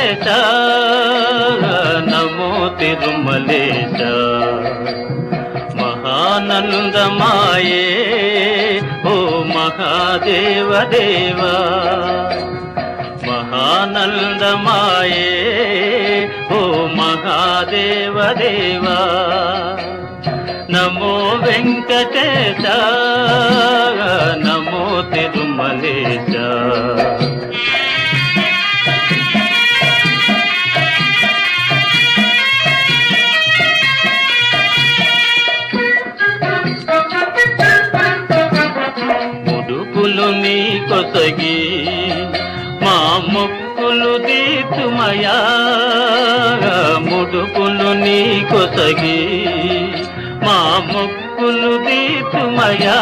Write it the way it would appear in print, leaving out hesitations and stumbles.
వెంకటేశ నమో తిరుమలేశ మహానందమాయే ఓ మహాదేవ దేవా మహానందమాయే ఓ మహాదేవ దేవా నమో వెంకటేశ నమో తిరుమలేశ ముడుపులు నీ కొసగి మా మొక్కులు తీర్చుమయా ముడుపులు నీ కొసగి మా మొక్కులు తీర్చుమయా